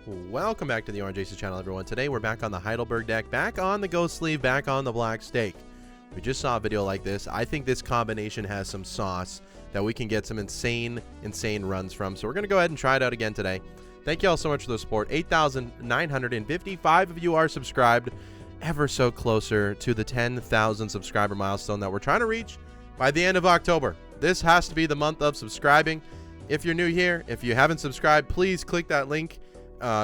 Welcome back to the Orange Aces channel, everyone. Today we're back on the Heidelberg deck, back on the Ghost Sleeve, back on the Black Stake. We just saw a video like this. I think this combination has some sauce that we can get some insane runs from. So we're going to go ahead and try it out again today. Thank you all so much for the support. 8,955 of you are subscribed, ever so closer to the 10,000 subscriber milestone that we're trying to reach by the end of October. This has to be the month of subscribing. If you're new here, if you haven't subscribed, please click that link.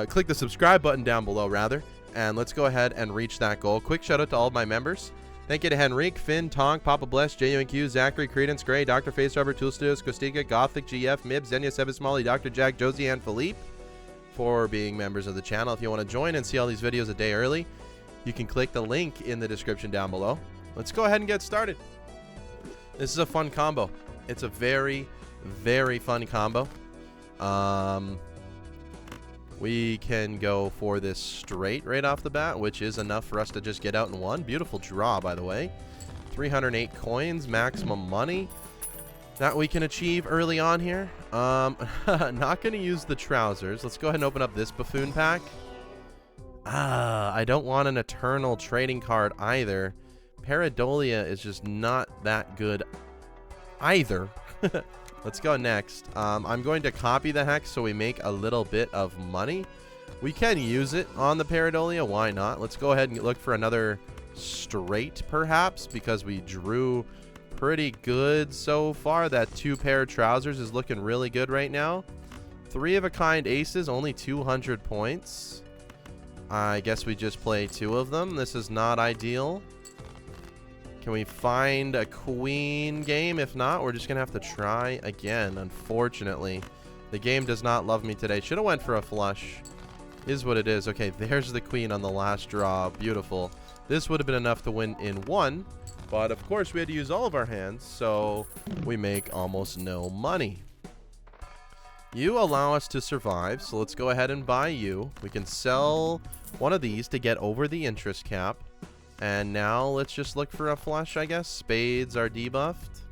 Click the subscribe button down below, rather, and let's go ahead and reach that goal. Quick shout out to all of my members. Thank you to Henrique, Finn, Tonk, Papa Bless, JUNQ, Zachary, Credence, Gray, Dr. Face Rubber, Tool Studios, Costiga, Gothic, GF, Mib, Zenya, Sebas, Molly, Dr. Jack, Josie, and Philippe for being members of the channel. If you want to join and see all these videos a day early, you can click the link in the description down below. Let's go ahead and get started. This is a fun combo. It's a very fun combo. We can go for this straight right off the bat, which is enough for us to just get out in one. Beautiful draw, by the way. 308 coins, maximum money that we can achieve early on here. Not going to use the trousers. Let's go ahead and open up this buffoon pack. I don't want an eternal trading card either. Pareidolia is just not that good either. Let's go next. I'm going to copy the hex so we make a little bit of money. We can use it on the Pareidolia. Why not? Let's go ahead and look for another straight, perhaps, because we drew pretty good so far. That 2-pair trousers is looking really good right now. 3-of-a-kind aces, only 200 points. I guess we just play 2 of them. This is not ideal. Can we find a queen game? If not, we're just going to have to try again, unfortunately. The game does not love me today. Should have went for a flush. Is what it is. Okay, there's the queen on the last draw. Beautiful. This would have been enough to win in one, but of course we had to use all of our hands, so we make almost no money. You allow us to survive, so let's go ahead and buy you. We can sell one of these to get over the interest cap. And now let's just look for a flush, I guess. Spades are debuffed.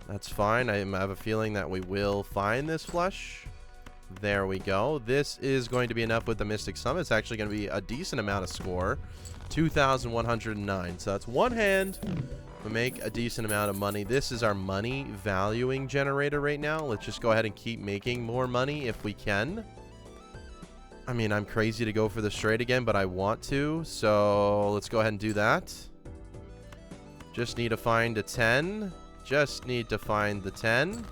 That's fine. I have a feeling that we will find this flush. There we go. This is going to be enough with the Mystic Summit. It's actually going to be a decent amount of score. 2,109. So that's one hand. We make a decent amount of money. This is our money valuing generator right now. Let's just go ahead and keep making more money if we can. I mean, I'm crazy to go for the straight again, but I want to. So let's go ahead and do that. Just need to find a 10. Just need to find the 10.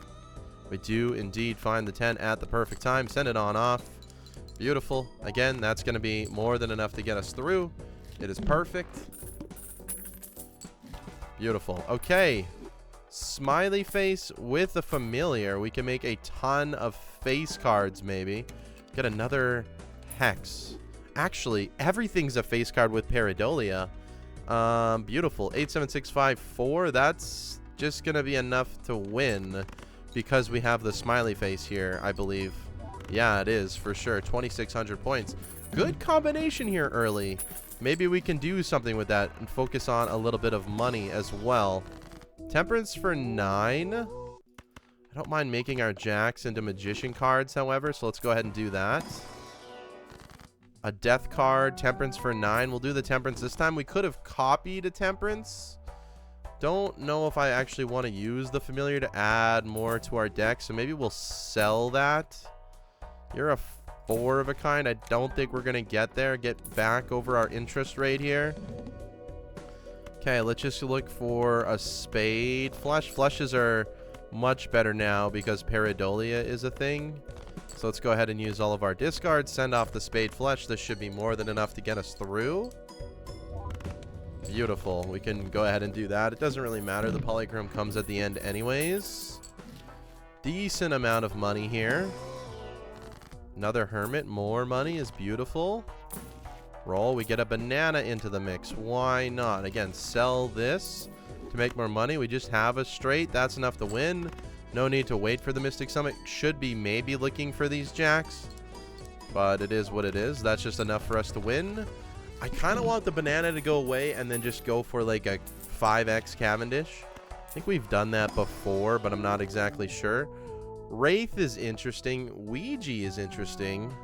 We do indeed find the 10 at the perfect time. Send it on off. Beautiful. Again, that's going to be more than enough to get us through. It is perfect. Beautiful. Okay. Smiley face with a familiar. We can make a ton of face cards, maybe. Get another hex. Actually, everything's a face card with Pareidolia. Beautiful. 87654. That's just gonna be enough to win because we have the smiley face here, I believe. Yeah, it is for sure. 2,600 points. Good combination here early. Maybe we can do something with that and focus on a little bit of money as well. Temperance for 9. I don't mind making our jacks into magician cards, however, so let's go ahead and do that. A death card, temperance for 9. We'll do the temperance this time. We could have copied a temperance. Don't know if I actually want to use the familiar to add more to our deck, so maybe we'll sell that. You're a 4-of-a-kind. I don't think we're going to get there. Get back over our interest rate here. Okay, let's just look for a spade flush. Flushes are much better now because Pareidolia is a thing. So let's go ahead and use all of our discards. Send off the spade flush. This should be more than enough to get us through. Beautiful. We can go ahead and do that. It doesn't really matter. The polychrome comes at the end anyways. Decent amount of money here. Another hermit. More money is beautiful. Roll. We get a banana into the mix. Why not? Again, sell this to make more money. We just have a straight. That's enough to win. No need to wait for the Mystic Summit. Should be maybe looking for these jacks, but it is what it is. That's just enough for us to win. I kind of want the banana to go away and then just go for like a 5x Cavendish. I think we've done that before, but I'm not exactly sure. Wraith is interesting. Ouija is interesting.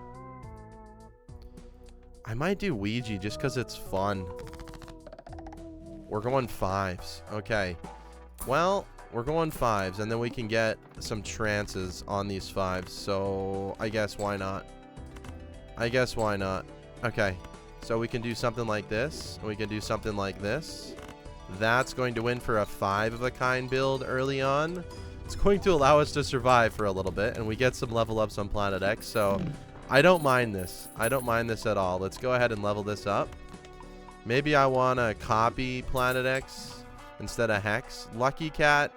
I might do Ouija just because it's fun. We're going 5s. Okay. Well, we're going 5s, and then we can get some trances on these 5s. So I guess why not? I guess why not? Okay. So we can do something like this. We can do something like this. That's going to win for a 5 of a kind build early on. It's going to allow us to survive for a little bit, and we get some level ups on Planet X. So I don't mind this. I don't mind this at all. Let's go ahead and level this up. Maybe I want to copy Planet X instead of Hex. Lucky Cat,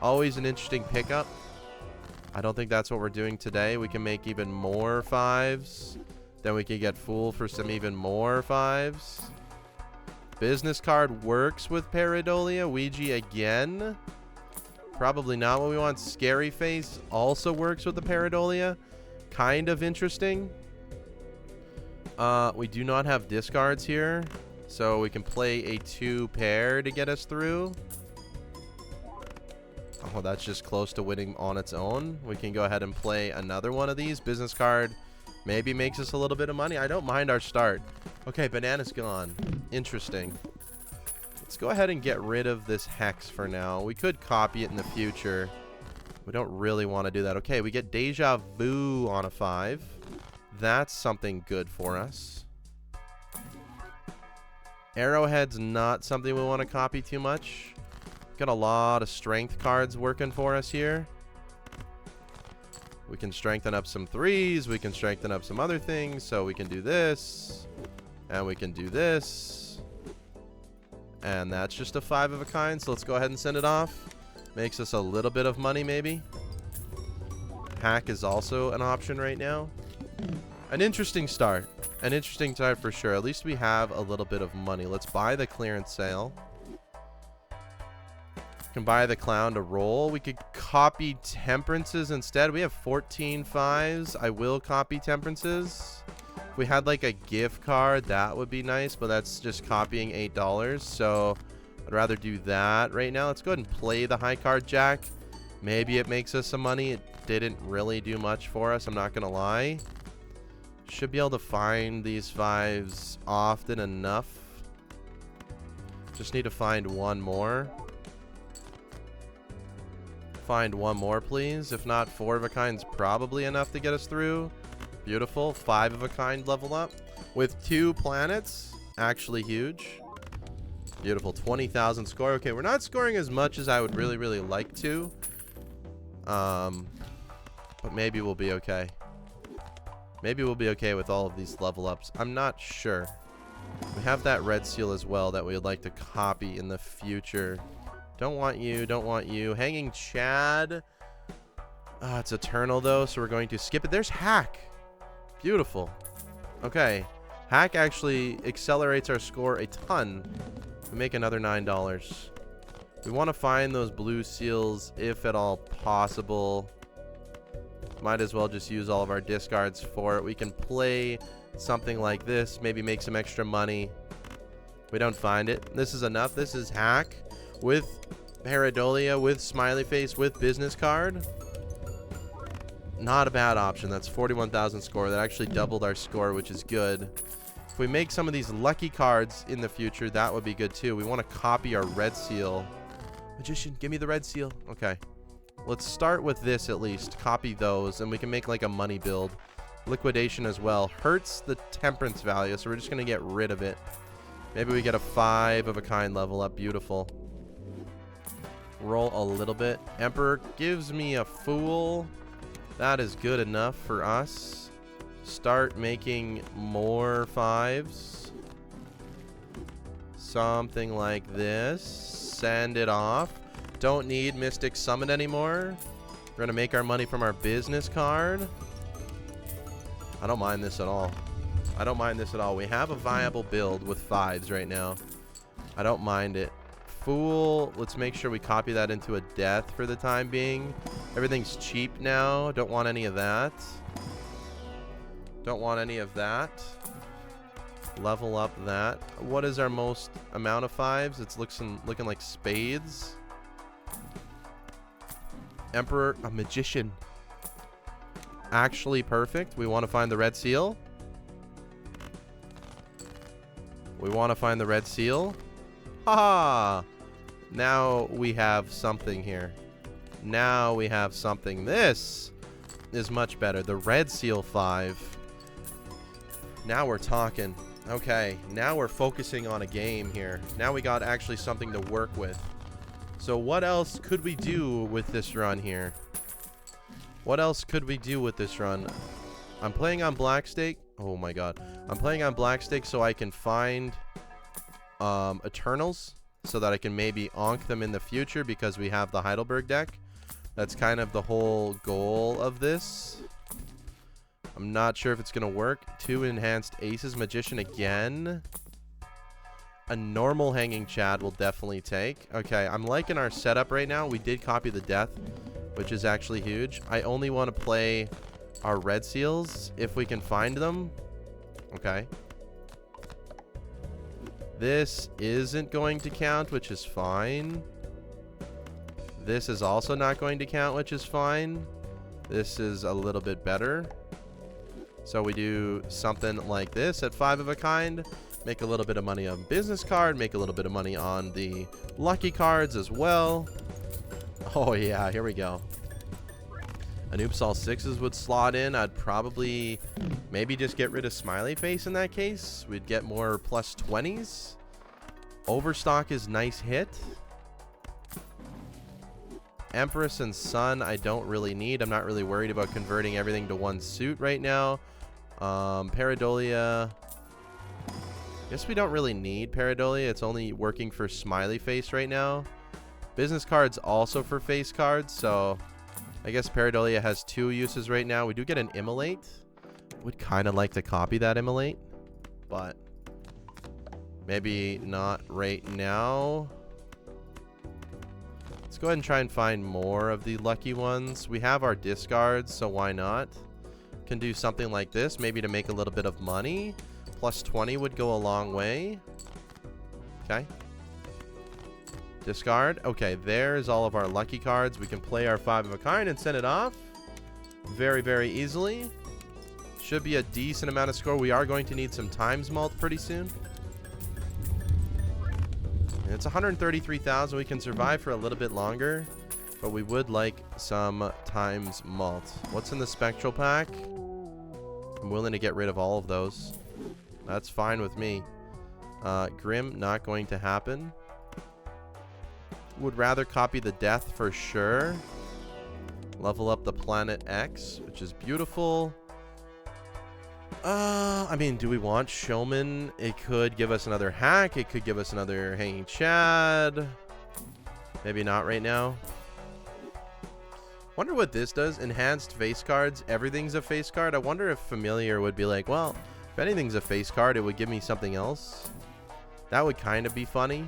always an interesting pickup. I don't think that's what we're doing today. We can make even more 5s. Then we can get Fool for some even more 5s. Business card works with Pareidolia. Ouija again. Probably not what we want. Scary Face also works with the Pareidolia. Kind of interesting. We do not have discards here, so we can play a 2 pair to get us through. Oh, that's just close to winning on its own. We can go ahead and play another one of these. Business card maybe makes us a little bit of money. I don't mind our start. Okay, banana's gone. Interesting. Let's go ahead and get rid of this Hex for now. We could copy it in the future. We don't really want to do that. Okay, we get Deja Vu on a 5. That's something good for us. Arrowhead's not something we want to copy too much. Got a lot of strength cards working for us here. We can strengthen up some 3s. We can strengthen up some other things. So we can do this. And we can do this. And that's just a 5 of a kind. So let's go ahead and send it off. Makes us a little bit of money maybe. Hack is also an option right now. An interesting start. An interesting start for sure. At least we have a little bit of money. Let's buy the clearance sale. Can buy the clown to roll. We could copy temperances instead. We have 14 5s. I will copy temperances. If we had like a gift card, that would be nice, but that's just copying $8. So I'd rather do that right now. Let's go ahead and play the high card jack. Maybe it makes us some money. It didn't really do much for us, I'm not gonna lie. Should be able to find these 5s often enough. Just need to find one more. Find one more, please. If not, 4 of a kind's probably enough to get us through. Beautiful. 5 of a kind level up with 2 planets. Actually huge. Beautiful. 20,000 score. Okay, we're not scoring as much as I would really like to. But maybe we'll be okay. Maybe we'll be okay with all of these level ups. I'm not sure. We have that red seal as well that we would like to copy in the future. Don't want you. Don't want you. Hanging Chad. It's eternal though, so we're going to skip it. There's Hack. Beautiful. Okay. Hack actually accelerates our score a ton. We make another $9. We want to find those blue seals if at all possible. Might as well just use all of our discards for it. We can play something like this. Maybe make some extra money. We don't find it. This is enough. This is Hack with Pareidolia, with Smiley Face, with Business Card. Not a bad option. That's 41,000 score. That actually doubled our score, which is good. If we make some of these lucky cards in the future, that would be good too. We want to copy our red seal. Magician, give me the red seal. Okay. Let's start with this at least. Copy those, and we can make like a money build. Liquidation as well. Hurts the temperance value, so we're just going to get rid of it. Maybe we get a 5 of a kind level up. Beautiful. Roll a little bit. Emperor gives me a Fool. That is good enough for us. Start making more 5s. Something like this. Send it off. Don't need Mystic Summon anymore. We're going to make our money from our business card. I don't mind this at all. I don't mind this at all. We have a viable build with 5s right now. I don't mind it. Fool. Let's make sure we copy that into a death for the time being. Everything's cheap now. Don't want any of that. Don't want any of that. Level up that. What is our most amount of 5s? It's looking like spades. Emperor, a magician. Actually perfect. We want to find the red seal. We want to find the red seal. Haha! Now we have something here. Now we have something. This is much better. The red seal 5. Now we're talking. Okay, now we're focusing on a game here. Now we got actually something to work with. So what else could we do with this run here? What else could we do with this run? I'm playing on black stake. Oh my god. I'm playing on black stake so I can find Eternals, so that I can maybe onk them in the future because we have the Heidelberg deck. That's kind of the whole goal of this. I'm not sure if it's going to work. 2 enhanced aces. Magician again. A normal hanging Chad will definitely take. Okay, I'm liking our setup right now. We did copy the death, which is actually huge. I only want to play our red seals if we can find them. Okay. This isn't going to count, which is fine. This is also not going to count, which is fine. This is a little bit better. So we do something like this at 5 of a kind. Make a little bit of money on business card. Make a little bit of money on the lucky cards as well. Oh yeah, here we go. An oops all 6s would slot in. I'd probably maybe just get rid of smiley face in that case. We'd get more plus 20s. Overstock is nice hit. Empress and Sun I don't really need. I'm not really worried about converting everything to one suit right now. Pareidolia. Guess we don't really need Pareidolia. It's only working for smiley face right now. Business cards also for face cards, so I guess Pareidolia has 2 uses right now. We do get an Immolate. Would kind of like to copy that Immolate, but maybe not right now. Let's go ahead and try and find more of the lucky ones. We have our discards, so why not? Can do something like this, maybe to make a little bit of money. Plus 20 would go a long way. Okay. Discard. Okay, there's all of our lucky cards. We can play our 5 of a kind and send it off very, very easily. Should be a decent amount of score. We are going to need some times mult pretty soon. And it's 133,000. We can survive for a little bit longer, but we would like some times mult. What's in the spectral pack? I'm willing to get rid of all of those. That's fine with me. Grim, not going to happen. Would rather copy the death for sure. Level up the planet X, which is beautiful. I mean, do we want Showman? It could give us another hack. It could give us another hanging Chad. Maybe not right now. Wonder what this does. Enhanced face cards. Everything's a face card. I wonder if Familiar would be like, well, if anything's a face card, it would give me something else. That would kind of be funny.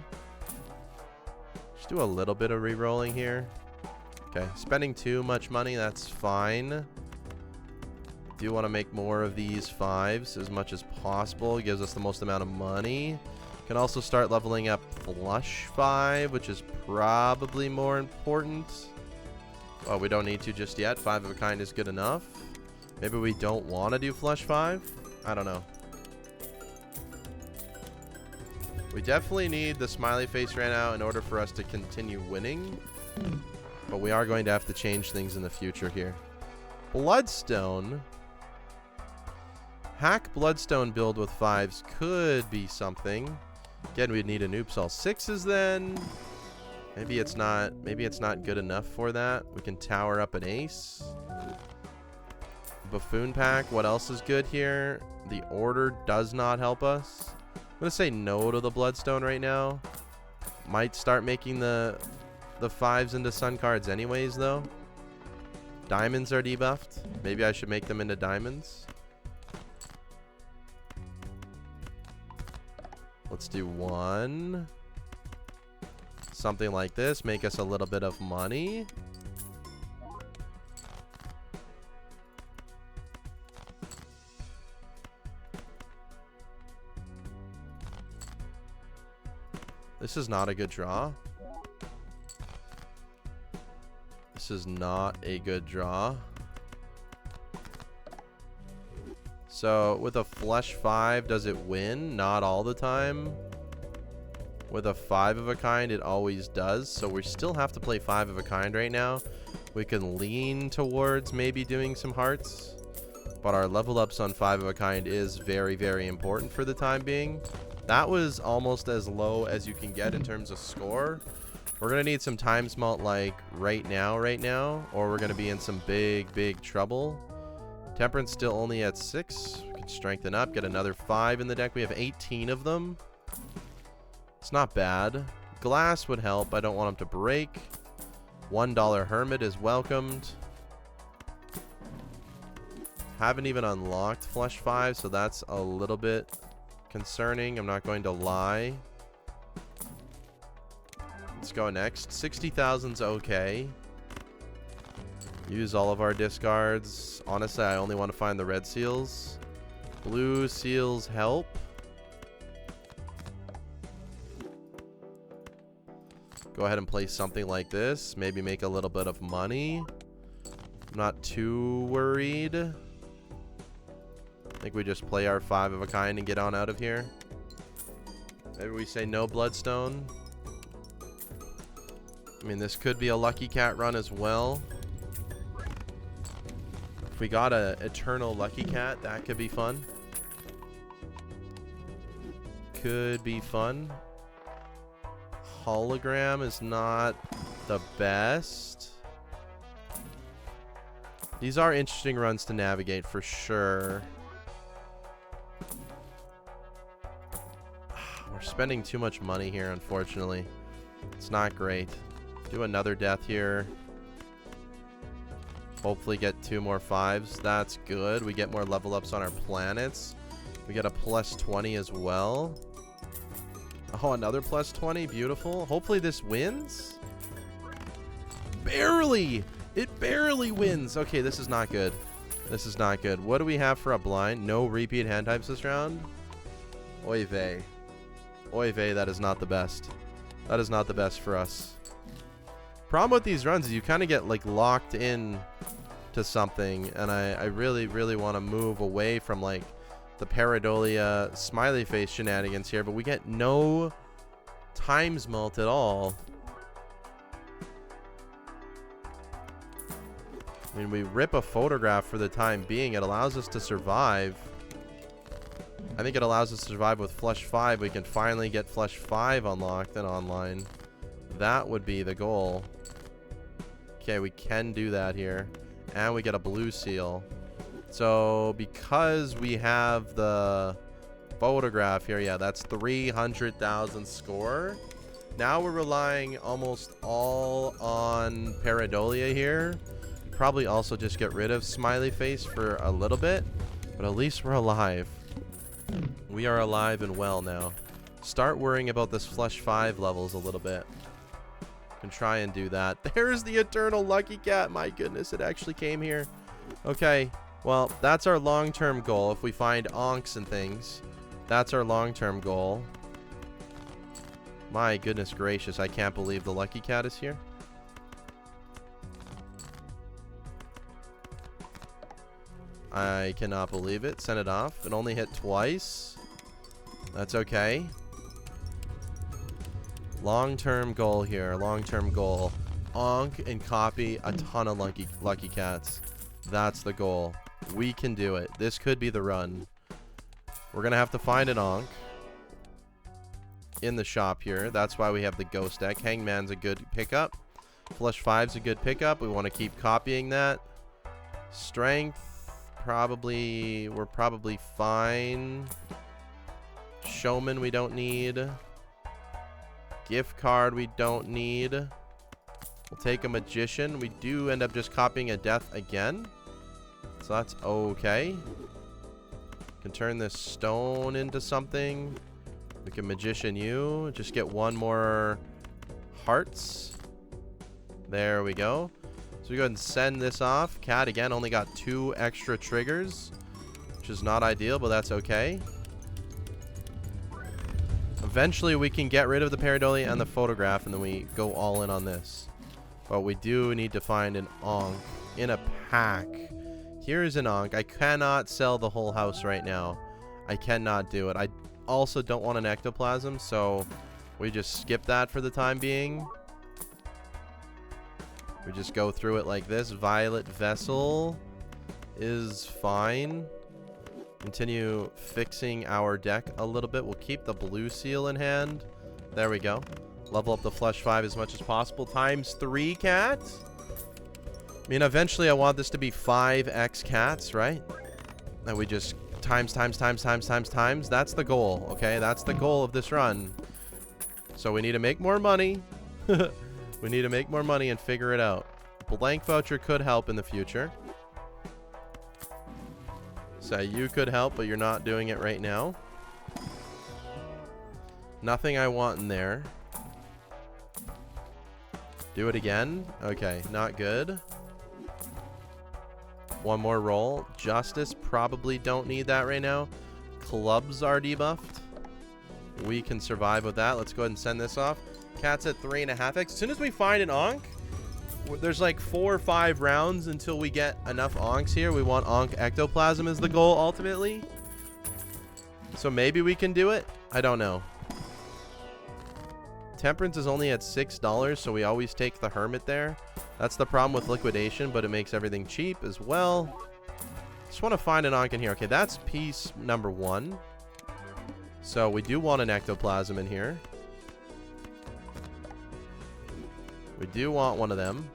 Just do a little bit of re-rolling here. Okay, spending too much money, that's fine. Do want to make more of these 5s as much as possible. Gives us the most amount of money. Can also start leveling up Flush 5, which is probably more important. Oh, we don't need to just yet. 5 of a kind is good enough. Maybe we don't want to do Flush 5. I don't know. We definitely need the smiley face right now in order for us to continue winning. But we are going to have to change things in the future here. Bloodstone. Hack Bloodstone build with 5s could be something. Again, we'd need an oops all 6s then. Maybe it's not good enough for that. We can tower up an ace. Buffoon pack. What else is good here? The order does not help us. I'm gonna say no to the Bloodstone right now. Might start making the 5s into sun cards anyways though. Diamonds are debuffed. Maybe I should make them into diamonds. Let's do 1. Something like this. Make us a little bit of money. This is not a good draw. This is not a good draw. So with a flesh 5, does it win? Not all the time. With a 5 of a kind, it always does. So we still have to play 5 of a kind right now. We can lean towards maybe doing some hearts. But our level ups on 5 of a kind is very, very important for the time being. That was almost as low as you can get in terms of score. We're going to need some time smelt like right now, or we're going to be in some big, big trouble. Temperance still only at 6. We can strengthen up, get another 5 in the deck. We have 18 of them. It's not bad. Glass would help. I don't want them to break. $1 Hermit is welcomed. Haven't even unlocked Flesh 5, so that's a little bit concerning. I'm not going to lie. Let's go next. 60,000's okay. Use all of our discards. Honestly, I only want to find the red seals. Blue seals help. Go ahead and play something like this. Maybe make a little bit of money. I'm not too worried. I think we just play our 5 of a kind and get on out of here. Maybe we say no bloodstone. I mean, this could be a lucky cat run as well. If we got a eternal lucky cat, that could be fun. Could be fun. Hologram is not the best. These are interesting runs to navigate for sure. We're spending too much money here, unfortunately. It's not great. Do another death here. Hopefully get 2 more 5s. That's good. We get more level ups on our planets. We get a plus 20 as well. Oh, another plus 20. Beautiful. Hopefully this wins. Barely. It barely wins. Okay, this is not good. This is not good. What do we have for a blind? No repeat hand types this round. Oy vey. Oy vey, that is not the best. That is not the best for us. Problem with these runs is you kind of get like locked in to something, and I really, really want to move away from like the Pareidolia smiley face shenanigans here, but we get no times mult at all. I mean, we rip a photograph for the time being. It allows us to survive. I think it allows us to survive with Flesh 5. We can finally get Flesh 5 unlocked and online. That would be the goal. Okay, we can do that here. And we get a blue seal. So, because we have the photograph here, yeah, that's 300,000 score. Now we're relying almost all on Pareidolia here. Probably also just get rid of Smiley Face for a little bit. But at least we're alive. We are alive and well now. Start worrying about this Flesh 5 levels a little bit. And try and do that. There's the Eternal Lucky Cat. My goodness, it actually came here. Okay, well, that's our long-term goal. If we find onks and things, that's our long-term goal. My goodness gracious, I can't believe the Lucky Cat is here. I cannot believe it. Send it off. It only hit twice. That's okay. Long-term goal here. Long-term goal. Onk and copy a ton of lucky cats. That's the goal. We can do it. This could be the run. We're going to have to find an onk in the shop here. That's why we have the ghost deck. Hangman's a good pickup. Flesh 5's a good pickup. We want to keep copying that. Strength. We're probably fine. Showman we don't need. Gift card we don't need. We'll take a magician. We do end up just copying a death again. So that's okay. Can turn this stone into something. We can magician you. Just get 1 more hearts. There we go. So we go ahead and send this off. Cat again only got 2 extra triggers, which is not ideal, but that's okay. Eventually we can get rid of the Pareidolia and the photograph, and then we go all in on this. But we do need to find an onk in a pack Here's an Ankh. I cannot sell the whole house right now. I cannot do it. I also don't want an ectoplasm, so we just skip that for the time being. We just go through it like this. Violet Vessel is fine. Continue fixing our deck a little bit. We'll keep the blue seal in hand. There we go. Level up the flush 5 as much as possible. Times 3 cats. I mean, eventually I want this to be 5x cats, right? And we just times. That's the goal, okay? That's the goal of this run. So we need to make more money. We need to make more money and figure it out. Blank voucher could help in the future. So you could help, but you're not doing it right now. Nothing I want in there. Do it again. Okay, not good. One more roll. Justice, probably don't need that right now. Clubs are debuffed. We can survive with that. Let's go ahead and send this off. Cat's at 3.5x. As soon as we find an Ankh, there's like 4 or 5 rounds until we get enough Ankhs here. We want Ankh Ectoplasm is the goal ultimately. So maybe we can do it. I don't know. Temperance is only at $6, so we always take the Hermit there. That's the problem with liquidation, but it makes everything cheap as well. Just want to find an Ankh in here. Okay, that's piece number 1. So we do want an Ectoplasm in here. We do want one of them.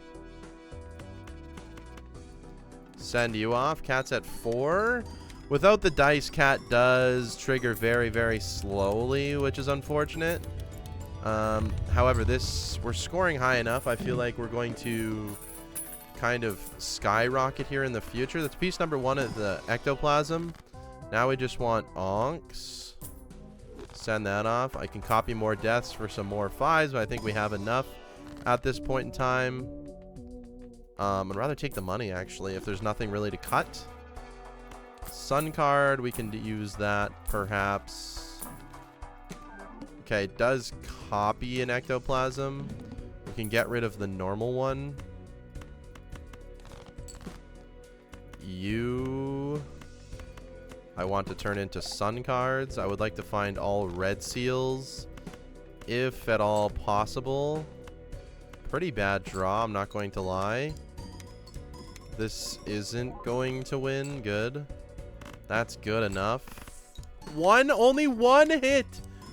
Send you off. Cat's at 4. Without the dice, cat does trigger very, very slowly, which is unfortunate. However, we're scoring high enough. I feel like we're going to kind of skyrocket here in the future. That's piece number 1 of the Ectoplasm. Now we just want Ankhs. Send that off. I can copy more deaths for some more 5s, but I think we have enough at this point in time. I'd rather take the money, actually, if there's nothing really to cut. Sun card, we can use that, perhaps. Okay, it does copy an Ectoplasm. We can get rid of the normal one. I want to turn into sun cards. I would like to find all red seals, if at all possible. Pretty bad draw, I'm not going to lie. This isn't going to win. Good. That's good enough. Only one hit.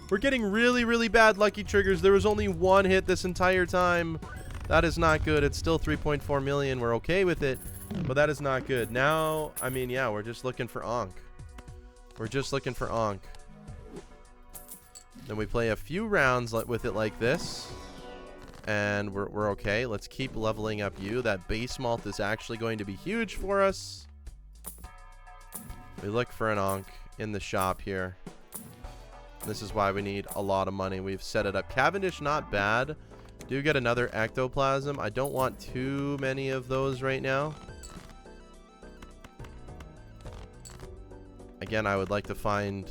We're getting really, really bad lucky triggers. There was only one hit this entire time. That is not good. It's still 3.4 million. We're okay with it, but that is not good. Now, I mean, yeah, we're just looking for Ankh. We're just looking for Ankh. Then we play a few rounds with it like this. And we're okay. Let's keep leveling up you. That base malt is actually going to be huge for us. We look for an Ankh in the shop here. This is why we need a lot of money. We've set it up. Cavendish, not bad. Do get another Ectoplasm. I don't want too many of those right now. Again, I would like to find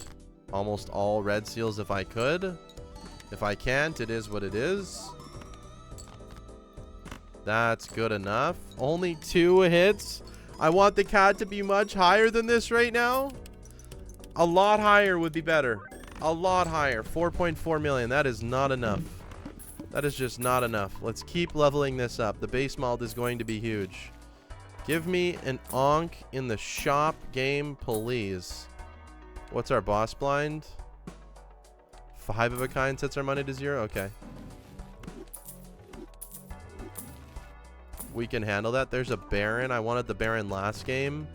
almost all red seals if I could. If I can't, it is what it is. That's good enough. Only 2 hits. I want the cat to be much higher than this right now. A lot higher would be better. A lot higher. 4.4 million. That is not enough. That is just not enough. Let's keep leveling this up. The base malt is going to be huge. Give me an Ankh in the shop game, please. What's our boss blind? 5 of a kind sets our money to 0? Okay. We can handle that. There's a Baron. I wanted the Baron last game.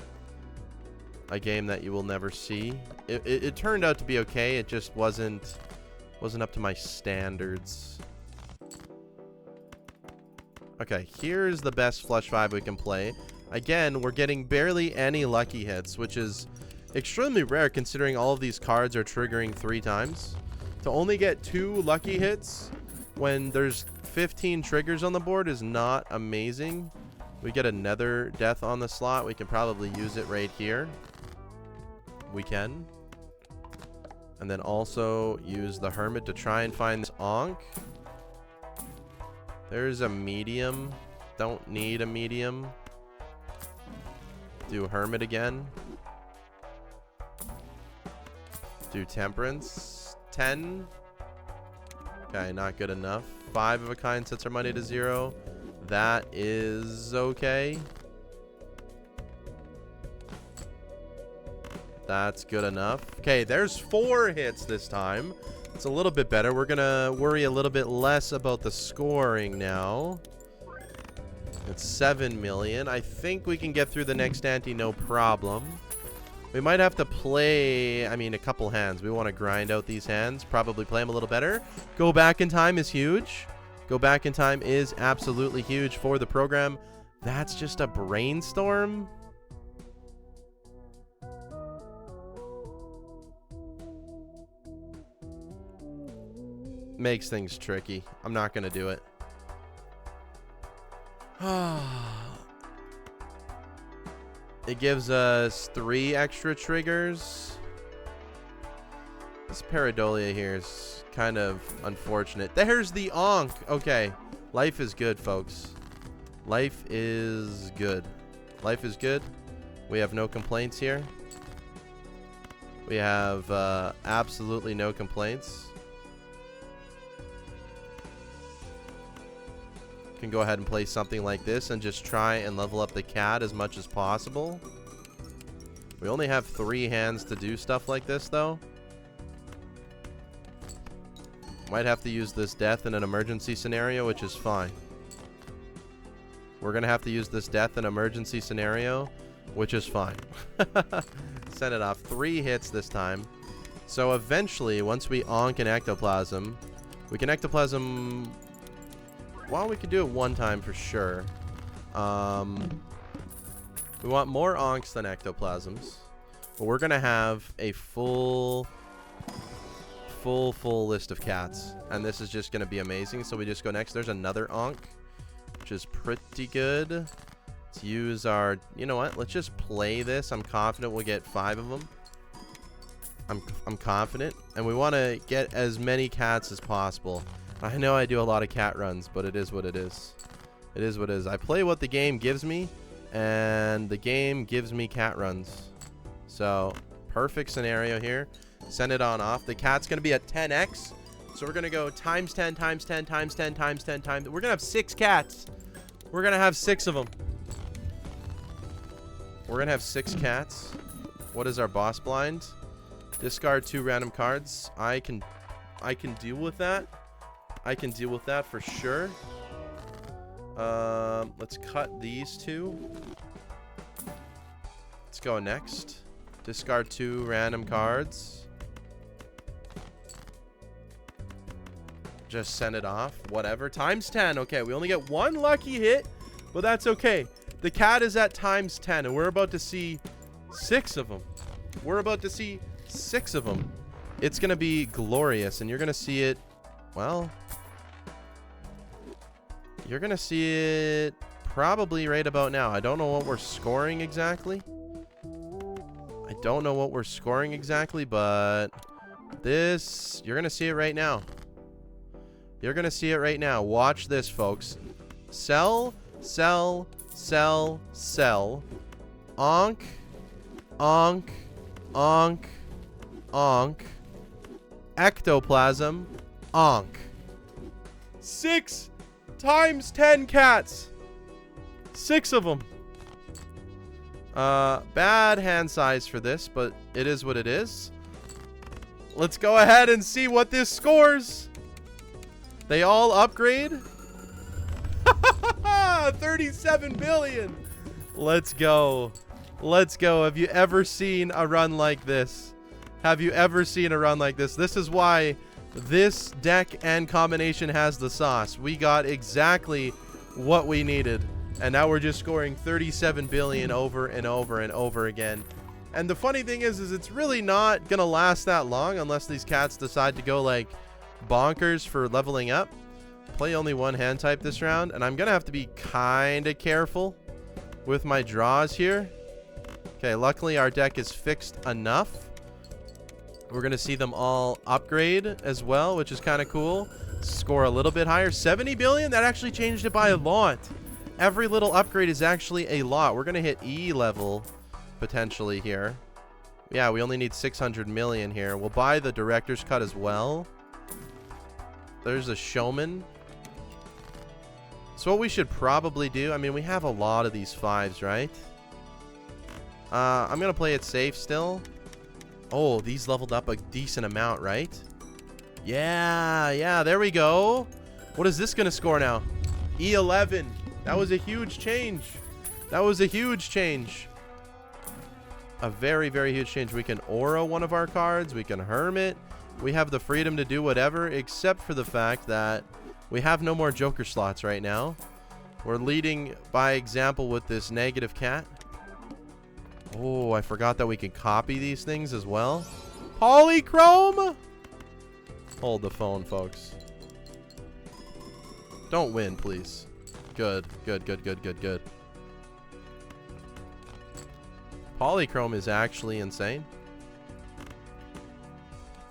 A game that you will never see. It turned out to be okay. It just wasn't up to my standards. Okay, here's the best flush 5 we can play. Again, we're getting barely any lucky hits, which is extremely rare considering all of these cards are triggering 3 times. To only get 2 lucky hits when there's 15 triggers on the board is not amazing. We get another death on the slot. We can probably use it right here. We can. And then also use the Hermit to try and find this Ankh. There's a medium. Don't need a medium. Do Hermit again. Do Temperance. 10. Okay, not good enough. 5 of a kind sets our money to 0. That is okay. That's good enough. Okay, there's 4 hits this time. It's a little bit better. We're gonna worry a little bit less about the scoring now. It's 7 million. I think we can get through the next ante no problem. We might have to play, I mean, a couple hands. We want to grind out these hands. Probably play them a little better. Go back in time is huge. Go back in time is absolutely huge for the program. That's just a brainstorm. Makes things tricky. I'm not going to do it. It gives us 3 extra triggers. This Pareidolia here is kind of unfortunate. There's the Ankh. Okay. Life is good, folks. Life is good. Life is good. We have no complaints here. We have absolutely no complaints. Can go ahead and play something like this and just try and level up the cat as much as possible. We only have 3 hands to do stuff like this, though. Might have to use this death in an emergency scenario, which is fine. We're going to have to use this death in an emergency scenario, which is fine. Send it off. 3 hits this time. So eventually, once we Ankh and Ectoplasm, we can Ectoplasm... Well, we could do it 1 time for sure. We want more Ankhs than Ectoplasms. But we're going to have a full list of cats. And this is just going to be amazing. So we just go next. There's another Ankh, which is pretty good. Let's use our... You know what? Let's just play this. I'm confident we'll get 5 of them. I'm confident. And we want to get as many cats as possible. I know I do a lot of cat runs, but it is what it is. It is what it is. I play what the game gives me, and the game gives me cat runs. So, perfect scenario here. Send it on off. The cat's going to be at 10x. So we're going to go times 10, times 10, times 10, times 10, times... We're going to have 6 cats. We're going to have 6 of them. We're going to have 6 cats. What is our boss blind? Discard 2 random cards. I can deal with that. I can deal with that for sure. Let's cut these 2. Let's go next. Discard 2 random cards. Just send it off. Whatever. Times 10. Okay, we only get 1 lucky hit, but that's okay. The cat is at times 10, and we're about to see 6 of them. We're about to see 6 of them. It's going to be glorious, and you're going to see it... Well, you're going to see it probably right about now. I don't know what we're scoring exactly. I don't know what we're scoring exactly, but this, you're going to see it right now. You're going to see it right now. Watch this, folks. Sell, sell, sell, sell. Ankh, Ankh, Ankh, Ankh. Ectoplasm, Ankh. 6 times 10 cats. 6 of them. Bad hand size for this, but it is what it is. Let's go ahead and see what this scores. They all upgrade. 37 billion. Let's go. Let's go. Have you ever seen a run like this? Have you ever seen a run like this? This is why this deck and combination has the sauce. We got exactly what we needed. And now we're just scoring 37 billion over and over and over again. And the funny thing is it's really not going to last that long unless these cats decide to go like bonkers for leveling up. Play only 1 hand type this round. And I'm going to have to be kind of careful with my draws here. Okay, luckily our deck is fixed enough. We're going to see them all upgrade as well, which is kind of cool. Score a little bit higher. 70 billion? That actually changed it by a lot. Every little upgrade is actually a lot. We're going to hit E level potentially here. Yeah, we only need 600 million here. We'll buy the director's cut as well. There's a showman. So what we should probably do, I mean, we have a lot of these 5s, right? I'm going to play it safe still. Oh, these leveled up a decent amount, right? Yeah, there we go. What is this going to score now? E11. That was a huge change. That was a huge change. A very, very huge change. We can aura one of our cards. We can hermit. We have the freedom to do whatever, except for the fact that we have no more joker slots right now. We're leading by example with this negative cat. Oh, I forgot that we can copy these things as well. Polychrome! Hold the phone, folks. Don't win, please. Good. Polychrome is actually insane.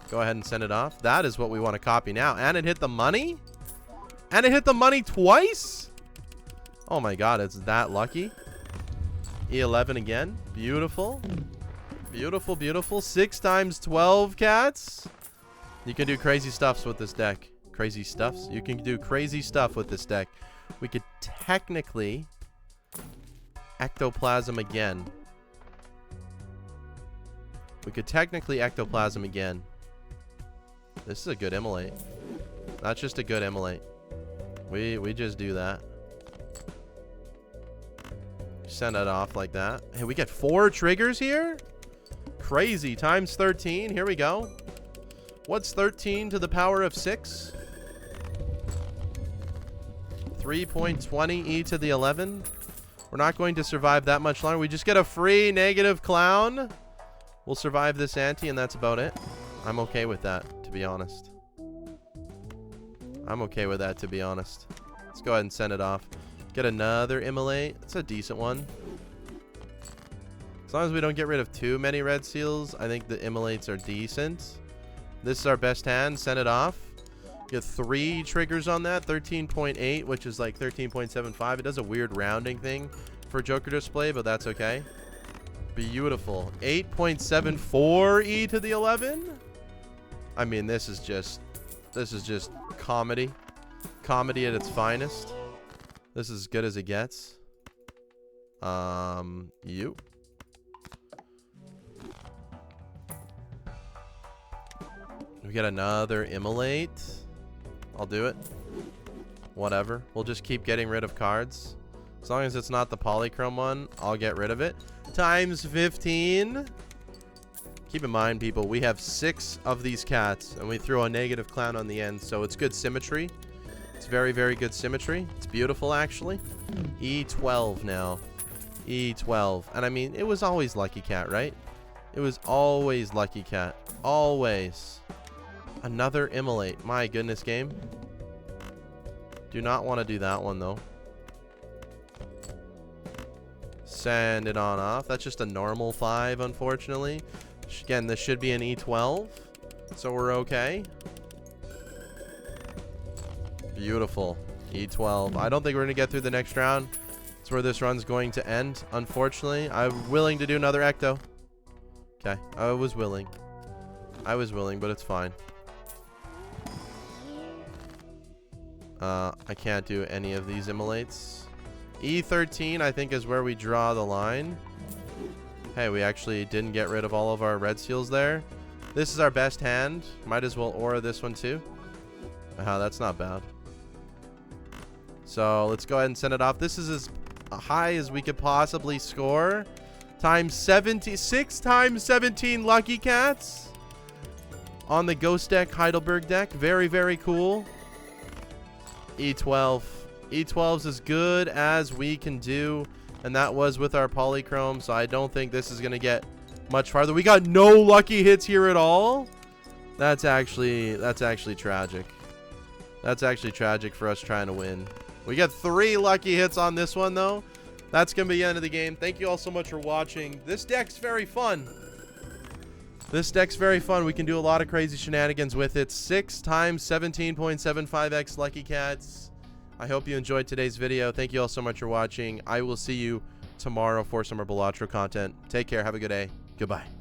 Go ahead and send it off. That is what we want to copy now. And it hit the money? And it hit the money twice? Oh my god, it's that lucky. E11 again. Beautiful. Beautiful. 6 times 12 cats. You can do crazy stuffs with this deck. Crazy stuffs? You can do crazy stuff with this deck. We could technically ectoplasm again. We could technically ectoplasm again. This is a good immolate. That's just a good immolate. We just do that. Send it off like that. Hey, we get 4 triggers here? Crazy. Times 13. Here we go. What's 13 to the power of 6? 3.20 e to the 11. We're not going to survive that much longer. We just get a free negative clown. We'll survive this ante, and that's about it. I'm okay with that, to be honest. I'm okay with that, to be honest. Let's go ahead and send it off. Get another immolate. It's a decent one. As long as we don't get rid of too many red seals, I think the immolates are decent. This is our best hand. Send it off. Get 3 triggers on that. 13.8, which is like 13.75. It does a weird rounding thing for Joker display, but that's okay. Beautiful. 8.74 e to the 11. I mean, this is just comedy. Comedy at its finest. This is as good as it gets. You. We get another immolate. I'll do it. Whatever. We'll just keep getting rid of cards. As long as it's not the polychrome one, I'll get rid of it. Times 15. Keep in mind, people, we have 6 of these cats, and we throw a negative clown on the end, so it's good symmetry. It's very, very good symmetry. It's beautiful, actually. E12 now. E12. And I mean, it was always Lucky Cat, right? It was always Lucky Cat. Always. Another immolate. My goodness, game. Do not want to do that one, though. Send it on off. That's just a normal 5, unfortunately. Again, this should be an E12, so we're okay. Beautiful. E12. I don't think we're going to get through the next round. That's where this run's going to end, unfortunately. I'm willing to do another ecto. Okay, I was willing, but it's fine. I can't do any of these immolates. E13, I think, is where we draw the line. Hey, we actually didn't get rid of all of our red seals there. This is our best hand. Might as well aura this one too. That's not bad. So let's go ahead and send it off. This is as high as we could possibly score. Times 70, 6 times 17 Lucky Cats on the Ghost deck, Heidelberg deck. Very, very cool. E12. E12's as good as we can do, and that was with our polychrome, so I don't think this is going to get much farther. We got no lucky hits here at all. That's actually tragic. That's actually tragic for us trying to win. We got 3 lucky hits on this one, though. That's going to be the end of the game. Thank you all so much for watching. This deck's very fun. This deck's very fun. We can do a lot of crazy shenanigans with it. 6 times 17.75x Lucky Cats. I hope you enjoyed today's video. Thank you all so much for watching. I will see you tomorrow for some more Balatro content. Take care. Have a good day. Goodbye.